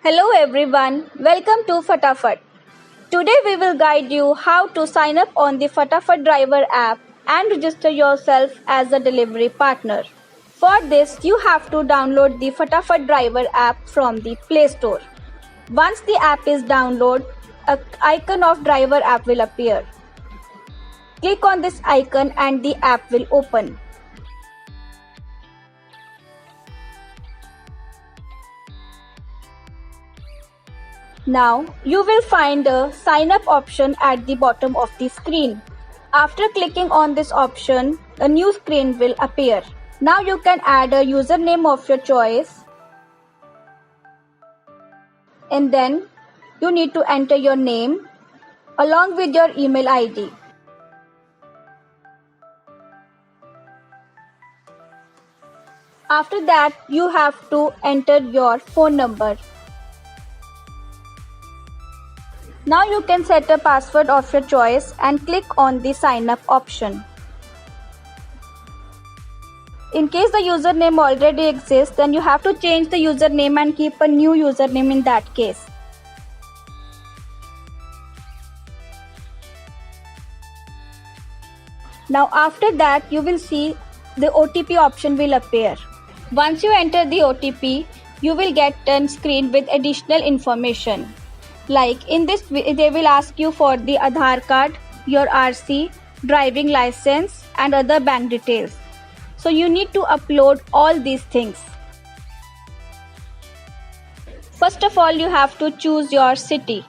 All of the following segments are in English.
Hello everyone, welcome to Fatafat. Today we will guide you how to sign up on the Fatafat driver app and register yourself as a delivery partner. For this, you have to download the Fatafat driver app from the Play Store. Once the app is downloaded, an icon of driver app will appear. Click on this icon and the app will open. Now, you will find a sign up option at the bottom of the screen. After clicking on this option, a new screen will appear. Now you can add a username of your choice. And then you need to enter your name along with your email ID. After that, you have to enter your phone number. Now you can set a password of your choice and click on the sign up option. In case the username already exists, then you have to change the username and keep a new username in that case. Now after that, you will see the OTP option will appear. Once you enter the OTP, you will get a screen with additional information. Like in this, they will ask you for the Aadhaar card, your RC, driving license and other bank details. So you need to upload all these things. First of all, you have to choose your city.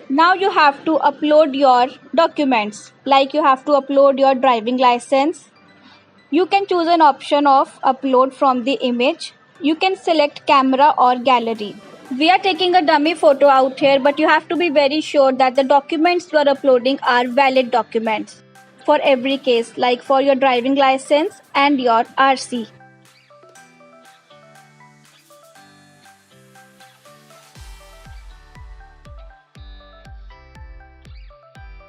Now you have to upload your documents, like you have to upload your driving license. You can choose an option of upload from the image. You can select camera or gallery. We are taking a dummy photo out here, but you have to be very sure that the documents you are uploading are valid documents for every case, like for your driving license and your RC.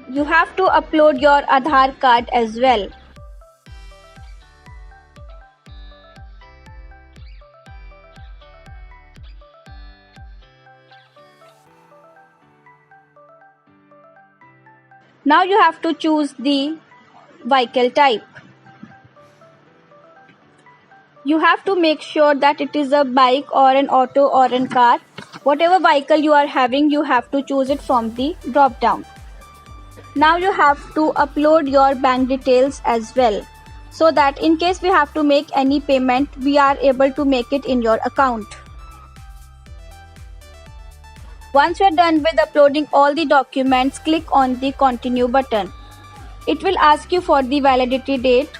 You have to upload your Aadhaar card as well. Now you have to choose the vehicle type. You have to make sure that it is a bike or an auto or a car. Whatever vehicle you are having, you have to choose it from the drop down. Now you have to upload your bank details as well, so that in case we have to make any payment, we are able to make it in your account. Once you are done with uploading all the documents, click on the continue button. It will ask you for the validity date,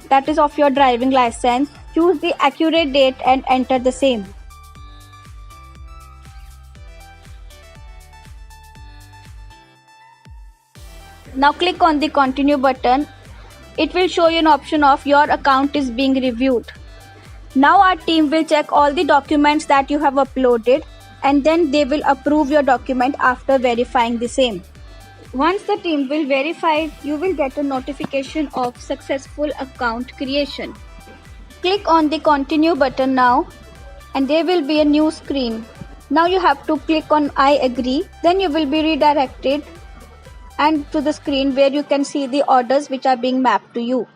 that is of your driving license. Choose the accurate date and enter the same. Now click on the continue button. It will show you an option of your account is being reviewed. Now our team will check all the documents that you have uploaded, and then they will approve your document after verifying the same. Once the team will verify, you will get a notification of successful account creation. Click on the continue button now, and there will be a new screen. Now you have to click on I agree, then you will be redirected and to the screen where you can see the orders which are being mapped to you.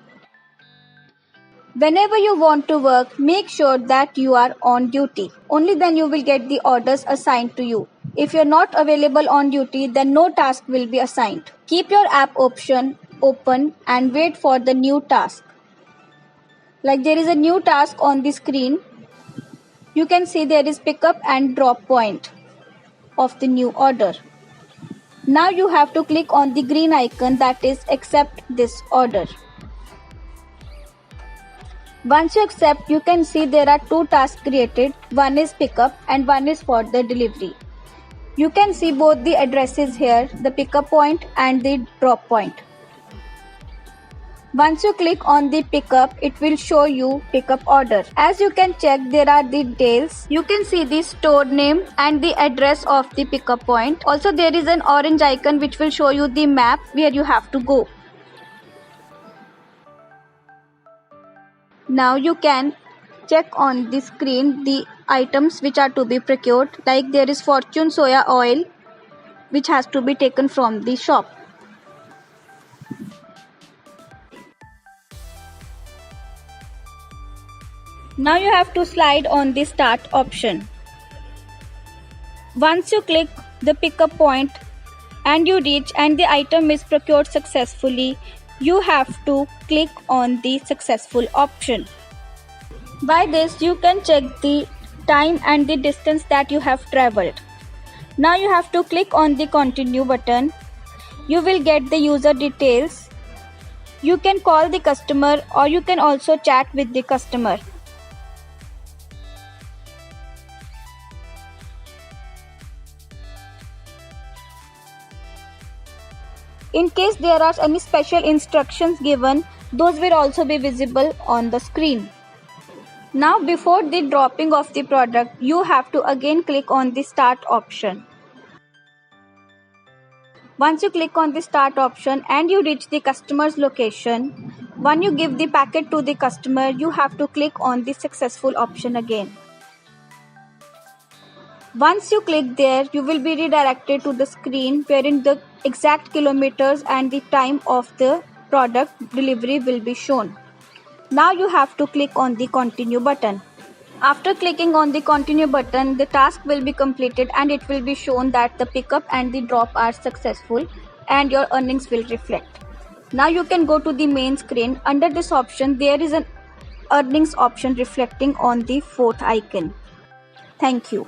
Whenever you want to work, make sure that you are on duty. Only then you will get the orders assigned to you. If you are not available on duty, then no task will be assigned. Keep your app option open and wait for the new task. Like there is a new task on the screen. You can see there is pickup and drop point of the new order. Now you have to click on the green icon, that is accept this order. Once you accept, you can see there are two tasks created. One is pickup and one is for the delivery. You can see both the addresses here, the pickup point and the drop point. Once you click on the pickup, it will show you pickup order. As you can check, there are the details. You can see the store name and the address of the pickup point. Also, there is an orange icon which will show you the map where you have to go. Now you can check on the screen the items which are to be procured, like there is Fortune soya oil which has to be taken from the shop. Now you have to slide on the start option. Once you click the pickup point and you reach and the item is procured successfully, you have to click on the successful option. By this you can check the time and the distance that you have traveled. Now you have to click on the continue button. You will get the user details. You can call the customer or you can also chat with the customer. In case there are any special instructions given, those will also be visible on the screen. Now before the dropping of the product, you have to again click on the start option. Once you click on the start option and you reach the customer's location, when you give the packet to the customer, you have to click on the successful option again. Once you click there, you will be redirected to the screen wherein the exact kilometers and the time of the product delivery will be shown. Now you have to click on the continue button. After clicking on the continue button, the task will be completed and it will be shown that the pickup and the drop are successful and your earnings will reflect. Now you can go to the main screen. Under this option, there is an earnings option reflecting on the fourth icon. Thank you.